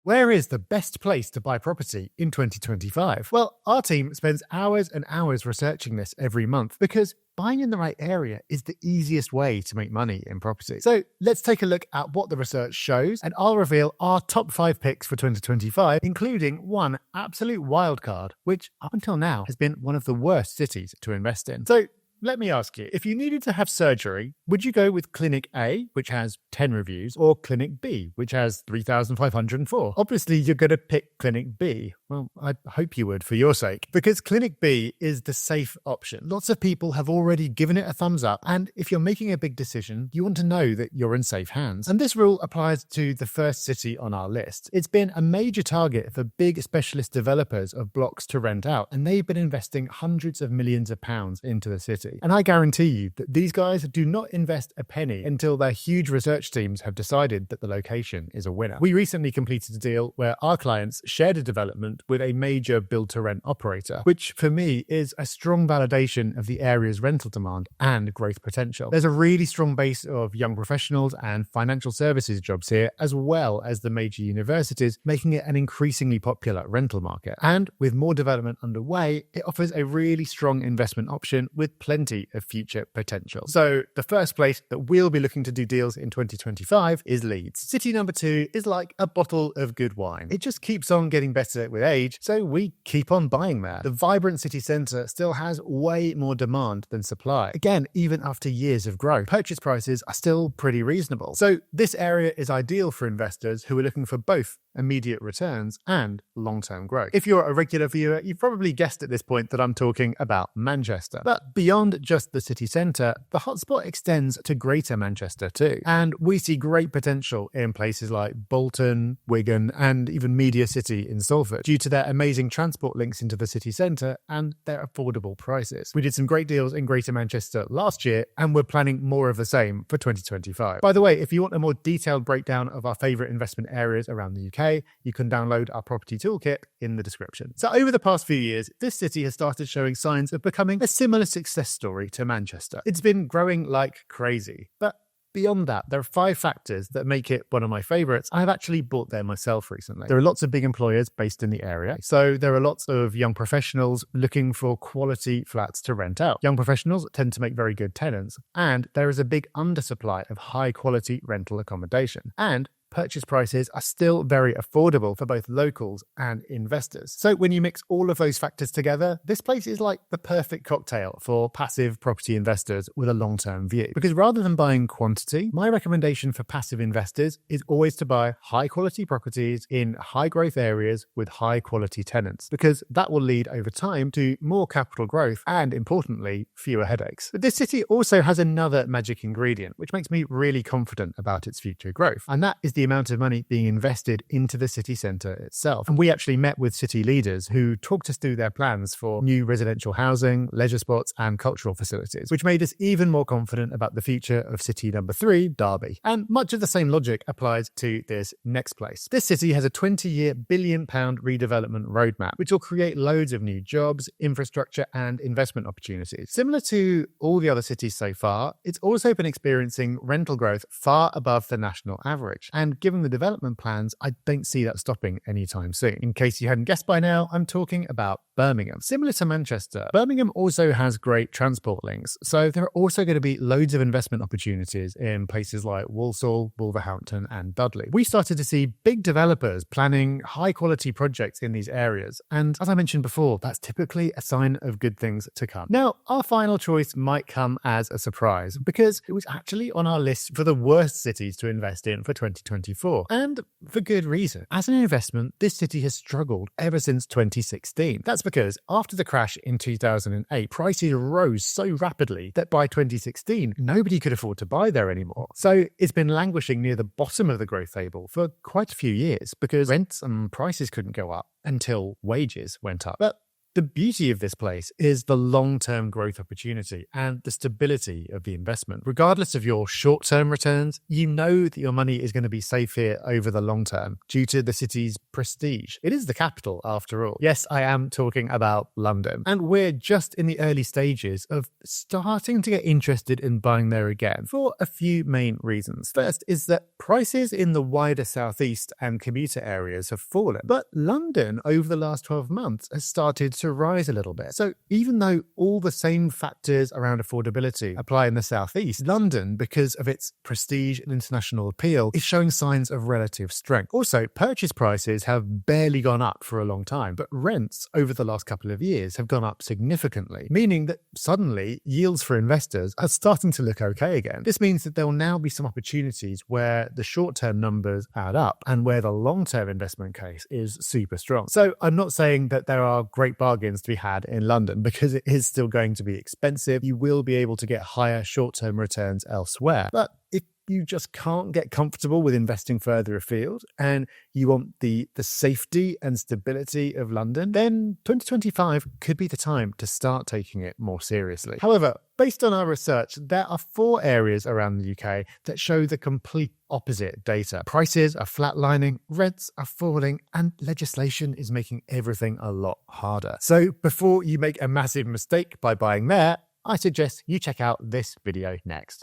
Where is the best place to buy property in 2025? Well, our team spends hours and hours researching this every month because buying in the right area is the easiest way to make money in property. So let's take a look at what the research shows, and I'll reveal our top 5 picks for 2025, including one absolute wildcard, which up until now has been one of the worst cities to invest in. So let me ask you, if you needed to have surgery, would you go with Clinic A, which has 10 reviews, or Clinic B, which has 3,504? Obviously, you're going to pick Clinic B. Well, I hope you would for your sake, because Clinic B is the safe option. Lots of people have already given it a thumbs up, and if you're making a big decision, you want to know that you're in safe hands. And this rule applies to the first city on our list. It's been a major target for big specialist developers of blocks to rent out, and they've been investing hundreds of millions of pounds into the city. And I guarantee you that these guys do not invest a penny until their huge research teams have decided that the location is a winner. We recently completed a deal where our clients shared a development with a major build-to-rent operator, which for me is a strong validation of the area's rental demand and growth potential. There's a really strong base of young professionals and financial services jobs here, as well as the major universities, making it an increasingly popular rental market. And with more development underway, it offers a really strong investment option with plenty of future potential. So the first place that we'll be looking to do deals in 2025 is Leeds. City number 2 is like a bottle of good wine. It just keeps on getting better with age, so we keep on buying there. The vibrant city centre still has way more demand than supply. Again, even after years of growth, purchase prices are still pretty reasonable. So this area is ideal for investors who are looking for both immediate returns and long-term growth. If you're a regular viewer, you've probably guessed at this point that I'm talking about Manchester. But beyond just the city centre, the hotspot extends to Greater Manchester too. And we see great potential in places like Bolton, Wigan, and even Media City in Salford due to their amazing transport links into the city centre and their affordable prices. We did some great deals in Greater Manchester last year, and we're planning more of the same for 2025. By the way, if you want a more detailed breakdown of our favourite investment areas around the UK, you can download our property toolkit in the description. So over the past few years, this city has started showing signs of becoming a similar success story to Manchester. It's been growing like crazy, but beyond that, there are 5 factors that make it one of my favourites. I've actually bought there myself recently. There are lots of big employers based in the area, so there are lots of young professionals looking for quality flats to rent out. Young professionals tend to make very good tenants, and there is a big undersupply of high-quality rental accommodation. And purchase prices are still very affordable for both locals and investors. So when you mix all of those factors together, this place is like the perfect cocktail for passive property investors with a long-term view. Because rather than buying quantity, my recommendation for passive investors is always to buy high-quality properties in high-growth areas with high-quality tenants, because that will lead over time to more capital growth and, importantly, fewer headaches. But this city also has another magic ingredient, which makes me really confident about its future growth, and that is the amount of money being invested into the city centre itself. And we actually met with city leaders who talked us through their plans for new residential housing, leisure spots and cultural facilities, which made us even more confident about the future of city number 3, Derby. And much of the same logic applies to this next place. This city has a 20-year £1 billion redevelopment roadmap, which will create loads of new jobs, infrastructure and investment opportunities. Similar to all the other cities so far, it's also been experiencing rental growth far above the national average. And given the development plans, I don't see that stopping anytime soon. In case you hadn't guessed by now, I'm talking about Birmingham. Similar to Manchester, Birmingham also has great transport links, so there are also going to be loads of investment opportunities in places like Walsall, Wolverhampton and Dudley. We started to see big developers planning high-quality projects in these areas, and as I mentioned before, that's typically a sign of good things to come. Now, our final choice might come as a surprise, because it was actually on our list for the worst cities to invest in for 2024, and for good reason. As an investment, this city has struggled ever since 2016. That's because after the crash in 2008, prices rose so rapidly that by 2016, nobody could afford to buy there anymore. So it's been languishing near the bottom of the growth table for quite a few years because rents and prices couldn't go up until wages went up. But The beauty of this place is the long-term growth opportunity and the stability of the investment. Regardless of your short-term returns, you know that your money is going to be safe here over the long term due to the city's prestige. It is the capital, after all. Yes, I am talking about London, and we're just in the early stages of starting to get interested in buying there again for a few main reasons. First is that prices in the wider southeast and commuter areas have fallen, but London over the last 12 months has started to rise a little bit. So even though all the same factors around affordability apply in the southeast, London, because of its prestige and international appeal, is showing signs of relative strength. Also, purchase prices have barely gone up for a long time, but rents over the last couple of years have gone up significantly, meaning that suddenly yields for investors are starting to look okay again. This means that there will now be some opportunities where the short-term numbers add up and where the long-term investment case is super strong. So I'm not saying that there are great bargains to be had in London, because it is still going to be expensive. You will be able to get higher short-term returns elsewhere. But if you just can't get comfortable with investing further afield and you want the safety and stability of London, then 2025 could be the time to start taking it more seriously. However, based on our research, there are 4 areas around the UK that show the complete opposite data. Prices are flatlining, rents are falling, and legislation is making everything a lot harder. So before you make a massive mistake by buying there, I suggest you check out this video next.